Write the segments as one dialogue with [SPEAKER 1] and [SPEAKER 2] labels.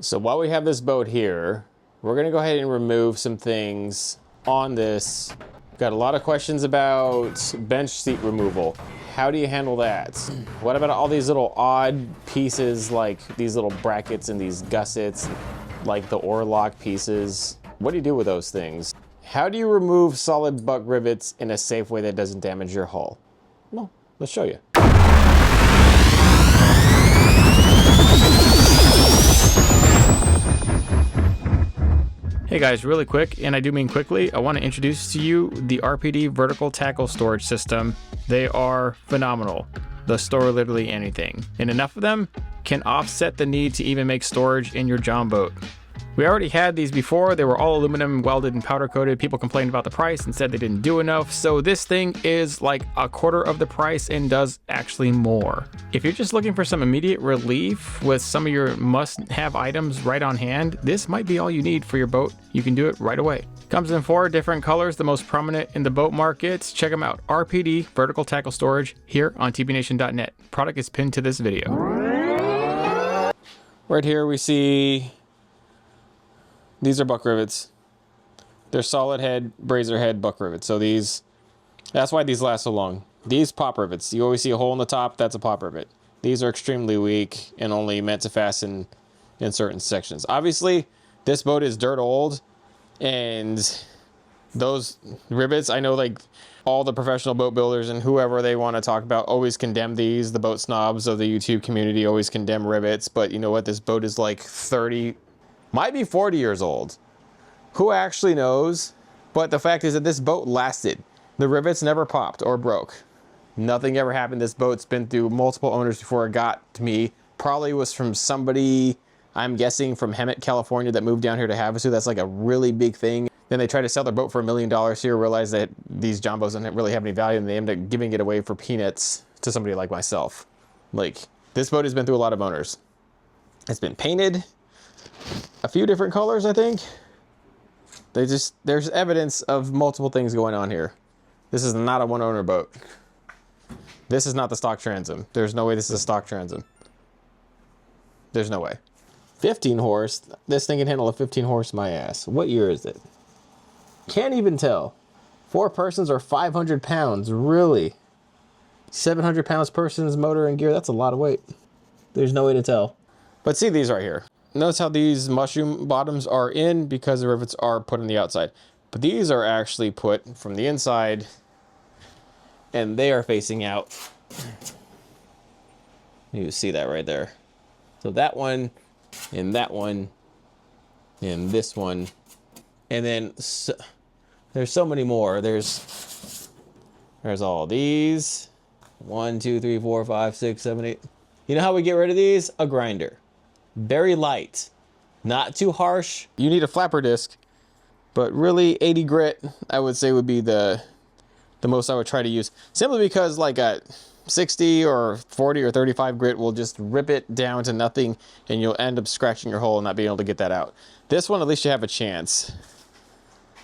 [SPEAKER 1] So while we have this boat here, we're gonna go ahead and remove some things on this. Got a lot of questions about bench seat removal. How do you handle that? What about all these little odd pieces, like these little brackets and these gussets, like the oar lock pieces? What do you do with those things? How do you remove solid butt rivets in a safe way that doesn't damage your hull? Well, let's show you. Hey guys, really quick, and I do mean quickly, I want to introduce to you the RPD vertical tackle storage system. They are phenomenal. They'll store literally anything, and enough of them can offset the need to even make storage in your John boat. We already had these before. They were all aluminum welded and powder coated. People complained about the price and said they didn't do enough. So this thing is like a quarter of the price and does actually more. If you're just looking for some immediate relief with some of your must-have items right on hand, this might be all you need for your boat. You can do it right away. Comes in 4 different colors, the most prominent in the boat markets. Check them out. RPD Vertical Tackle Storage here on tbnation.net. Product is pinned to this video. Right here we see these are buck rivets. They're solid head, brazier head buck rivets. So that's why these last so long. These pop rivets, you always see a hole in the top, that's a pop rivet. These are extremely weak and only meant to fasten in certain sections. Obviously, this boat is dirt old, and those rivets, I know like all the professional boat builders and whoever they want to talk about always condemn these. The boat snobs of the YouTube community always condemn rivets, but you know what? This boat is like 30, might be 40 years old. Who actually knows? But the fact is that this boat lasted. The rivets never popped or broke. Nothing ever happened. This boat's been through multiple owners before it got to me. Probably was from somebody, I'm guessing from Hemet, California, that moved down here to Havasu. That's like a really big thing. Then they tried to sell their boat for $1 million here, realized that these John boats didn't really have any value, and they ended up giving it away for peanuts to somebody like myself. Like, this boat has been through a lot of owners. It's been painted a few different colors, I think. There's evidence of multiple things going on here. This is not a one owner boat. This is not the stock transom. There's no way this is a stock transom. There's no way. 15 horse. This thing can handle a 15 horse, my ass. What year is it? Can't even tell. 4 persons or 500 pounds. Really? 700 pounds person's motor and gear. That's a lot of weight. There's no way to tell. But see these right here. Notice how these mushroom bottoms are in because the rivets are put on the outside. But these are actually put from the inside, and they are facing out. You see that right there. So that one, and that one, and this one. And then there's so many more. There's all these. 1, 2, 3, 4, 5, 6, 7, 8. You know how we get rid of these? A grinder. Very light, not too harsh. You need a flapper disc, but really 80 grit, I would say, would be the most I would try to use. Simply because like a 60 or 40 or 35 grit will just rip it down to nothing, and you'll end up scratching your hole and not being able to get that out. This one, at least you have a chance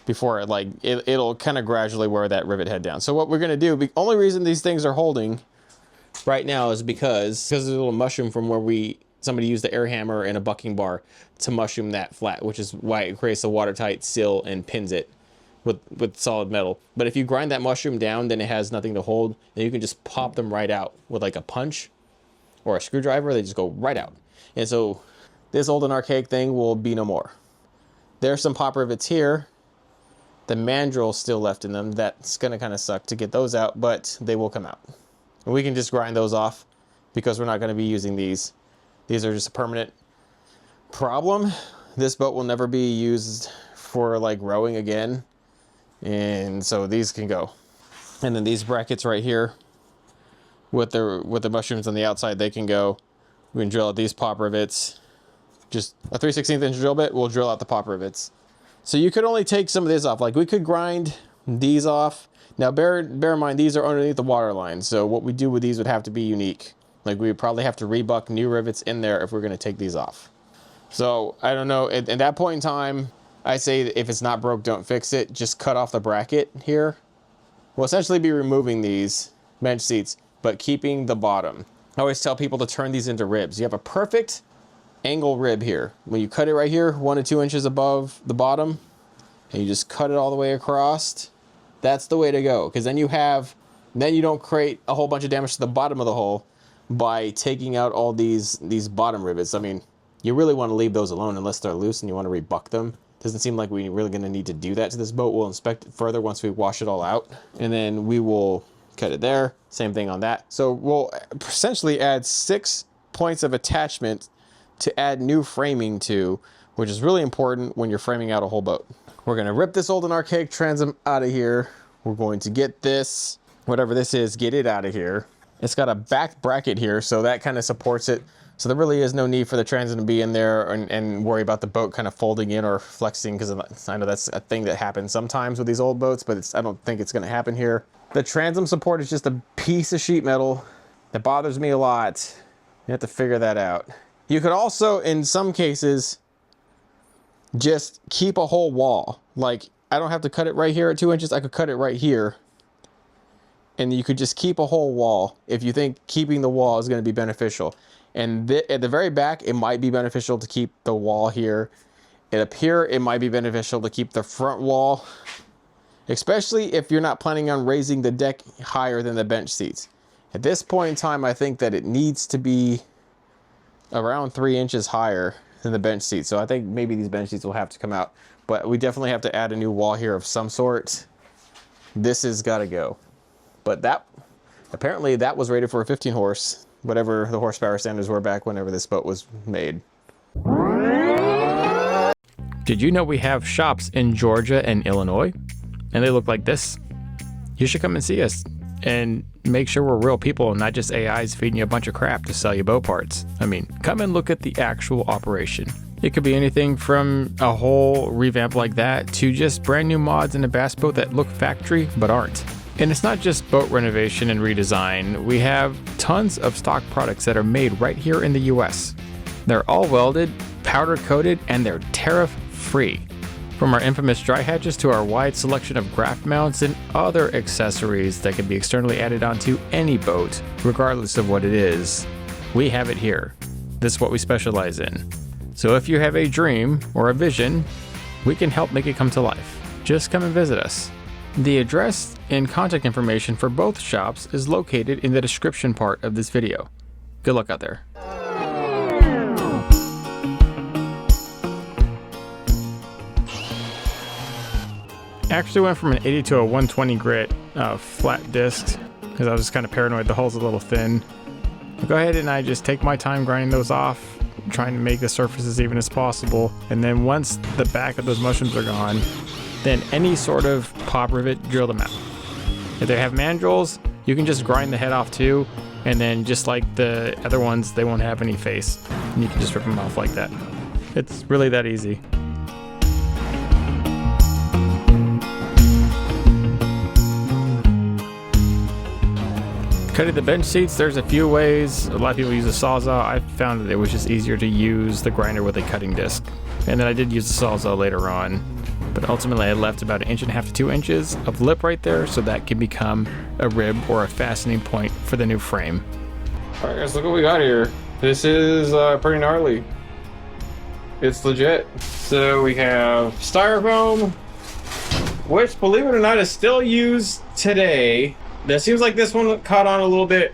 [SPEAKER 1] before it'll kind of gradually wear that rivet head down. So what we're gonna do, the only reason these things are holding right now is because there's a little mushroom from where somebody used the air hammer and a bucking bar to mushroom that flat, which is why it creates a watertight seal and pins it with solid metal. But if you grind that mushroom down, then it has nothing to hold, and you can just pop them right out with like a punch or a screwdriver. They just go right out. And so this old and archaic thing will be no more. There's some pop rivets here. The mandrel's still left in them. That's gonna kind of suck to get those out, but they will come out. And we can just grind those off because we're not gonna be using these. These are just a permanent problem. This boat will never be used for like rowing again. And so these can go. And then these brackets right here with the mushrooms on the outside, they can go. We can drill out these pop rivets. Just a 3/16 inch drill bit will drill out the pop rivets. So you could only take some of this off. Like we could grind these off. Now bear in mind, these are underneath the water line. So what we do with these would have to be unique. Like we would probably have to rebuck new rivets in there if we're gonna take these off. So I don't know, at that point in time, I say that if it's not broke, don't fix it. Just cut off the bracket here. We'll essentially be removing these bench seats, but keeping the bottom. I always tell people to turn these into ribs. You have a perfect angle rib here. When you cut it right here, 1 to 2 inches above the bottom, and you just cut it all the way across, that's the way to go. Because then you don't create a whole bunch of damage to the bottom of the hole by taking out all these bottom rivets. I mean, you really want to leave those alone unless they're loose and you want to rebuck them. Doesn't seem like we're really going to need to do that to this boat. We'll inspect it further once we wash it all out, and then we will cut it there. Same thing on that. So we'll essentially add 6 points of attachment to add new framing to, which is really important when you're framing out a whole boat. We're going to rip this old and archaic transom out of here. We're going to get this, whatever this is, get it out of here. It's got a back bracket here, so that kind of supports it. So there really is no need for the transom to be in there and worry about the boat kind of folding in or flexing, because I know that's a thing that happens sometimes with these old boats, but I don't think it's going to happen here. The transom support is just a piece of sheet metal that bothers me a lot. You have to figure that out. You could also, in some cases, just keep a whole wall. Like, I don't have to cut it right here at 2 inches. I could cut it right here. And you could just keep a whole wall if you think keeping the wall is going to be beneficial. And at the very back, it might be beneficial to keep the wall here. And up here, it might be beneficial to keep the front wall, especially if you're not planning on raising the deck higher than the bench seats. At this point in time, I think that it needs to be around 3 inches higher than the bench seats. So I think maybe these bench seats will have to come out. But we definitely have to add a new wall here of some sort. This has got to go. But apparently that was rated for a 15 horse, whatever the horsepower standards were back whenever this boat was made.
[SPEAKER 2] Did you know we have shops in Georgia and Illinois? And they look like this? You should come and see us and make sure we're real people and not just AIs feeding you a bunch of crap to sell you boat parts. I mean, come and look at the actual operation. It could be anything from a whole revamp like that to just brand new mods in a bass boat that look factory but aren't. And it's not just boat renovation and redesign. We have tons of stock products that are made right here in the US. They're all welded, powder coated, and they're tariff free. From our infamous dry hatches to our wide selection of graft mounts and other accessories that can be externally added onto any boat, regardless of what it is, we have it here. This is what we specialize in. So if you have a dream or a vision, we can help make it come to life. Just come and visit us. The address and contact information for both shops is located in the description part of this video. Good luck out there. Actually went from an 80 to a 120 grit flat disc because I was just kind of paranoid the hull's a little thin. I'll go ahead and I just take my time grinding those off, trying to make the surface as even as possible. And then once the back of those mushrooms are gone, then any sort of pop rivet, drill them out. If they have mandrels, you can just grind the head off too, and then just like the other ones, they won't have any face. And you can just rip them off like that. It's really that easy. Cutting the bench seats, there's a few ways. A lot of people use a Sawzall. I found that it was just easier to use the grinder with a cutting disc. And then I did use the Sawzall later on. But ultimately I left about 1.5 inches to 2 inches of lip right there, so that can become a rib or a fastening point for the new frame.
[SPEAKER 1] All right guys, look what we got here. This is pretty gnarly. It's legit. So we have Styrofoam, which, believe it or not, is still used today. That seems like this one caught on a little bit.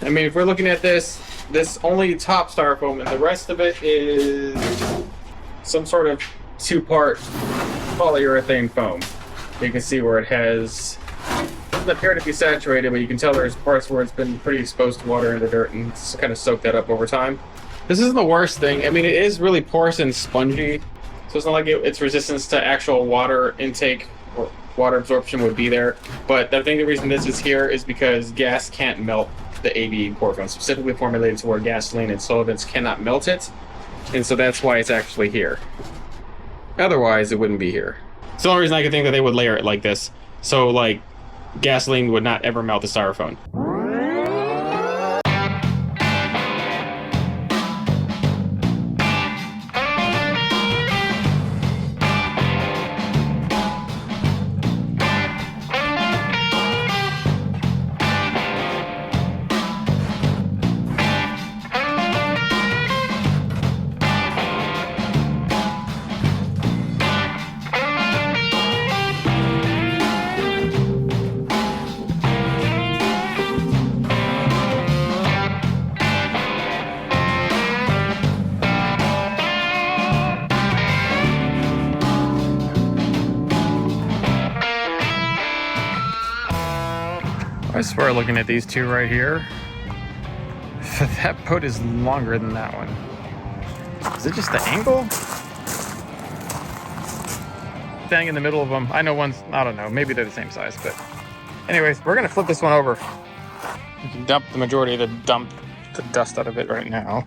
[SPEAKER 1] I mean, if we're looking at this only top Styrofoam, and the rest of it is some sort of two-part polyurethane foam. You can see where it doesn't appear to be saturated, but you can tell there's parts where it's been pretty exposed to water and the dirt, and it's kind of soaked that up over time. This isn't the worst thing. I mean, it is really porous and spongy, so it's not like its resistance to actual water intake or water absorption would be there. But I think the reason this is here is because gas can't melt the ABE pore foam, specifically formulated to where gasoline and solvents cannot melt it, and so that's why it's actually here. Otherwise, it wouldn't be here. It's the only reason I could think that they would layer it like this, so like gasoline would not ever melt the Styrofoam.
[SPEAKER 2] I swear, looking at these two right here, that boat is longer than that one. Is it just the angle? Standing in the middle of them. I know one's, I don't know, maybe they're the same size, but anyways, we're gonna flip this one over. You can dump the majority of the dust out of it right now.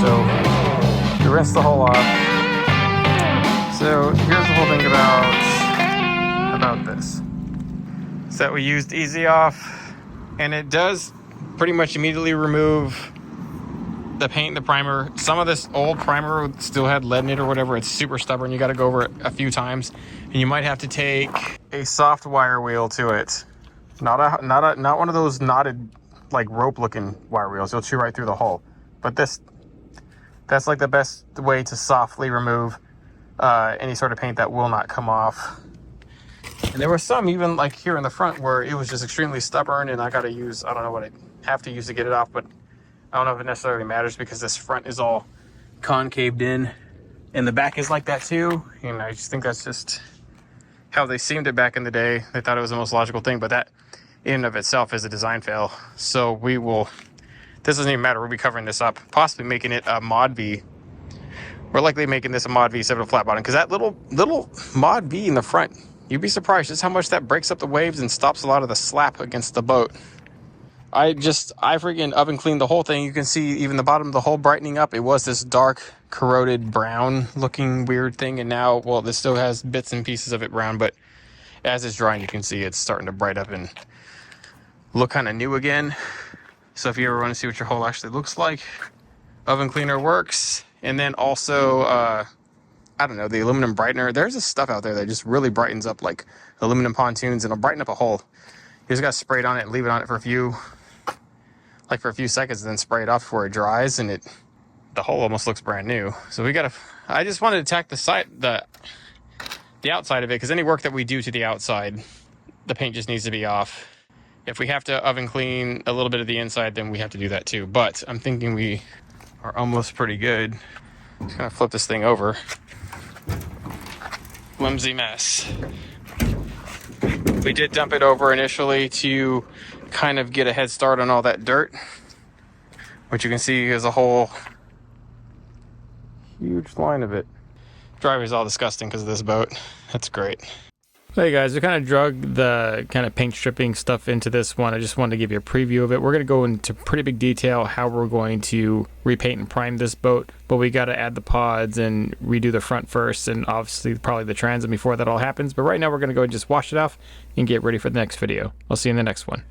[SPEAKER 2] So you rinse the hull off. So here's the whole thing about this. So that we used Easy Off, and it does pretty much immediately remove the paint and the primer. Some of this old primer still had lead in it or whatever. It's super stubborn. You got to go over it a few times, and you might have to take a soft wire wheel to it. Not one of those knotted like rope looking wire wheels. You'll chew right through the hull. But that's like the best way to softly remove any sort of paint that will not come off. And there were some even like here in the front where it was just extremely stubborn, and I got to use, I don't know what I have to use to get it off, but I don't know if it necessarily matters because this front is all concaved in and the back is like that too. And I just think that's just how they seemed it back in the day. They thought it was the most logical thing, but that in and of itself is a design fail. So this doesn't even matter. We'll be covering this up, possibly making it a Mod V. We're likely making this a Mod V7 flat bottom because that little Mod V in the front, you'd be surprised just how much that breaks up the waves and stops a lot of the slap against the boat. I freaking oven cleaned the whole thing. You can see even the bottom of the hull brightening up. It was this dark, corroded, brown looking weird thing. And now, well, this still has bits and pieces of it brown, but as it's drying, you can see it's starting to bright up and look kind of new again. So if you ever want to see what your hull actually looks like, oven cleaner works. And then also, I don't know, the aluminum brightener. There's this stuff out there that just really brightens up like aluminum pontoons, and it'll brighten up a hull. You just got to spray it on it and leave it on it for a few seconds, and then spray it off before it dries, and the hull almost looks brand new. So I just wanted to attack the outside of it, because any work that we do to the outside, the paint just needs to be off. If we have to oven clean a little bit of the inside, then we have to do that too. But I'm thinking we are almost pretty good. Just gonna flip this thing over. Flimsy mess. We did dump it over initially to kind of get a head start on all that dirt, which you can see is a whole huge line of it. Driveway's all disgusting because of this boat. That's great. Hey guys, we kind of drug the kind of paint stripping stuff into this one. I just wanted to give you a preview of it. We're going to go into pretty big detail how we're going to repaint and prime this boat, but we got to add the pods and redo the front first, and obviously probably the transom before that all happens. But right now we're going to go and just wash it off and get ready for the next video. I'll see you in the next one.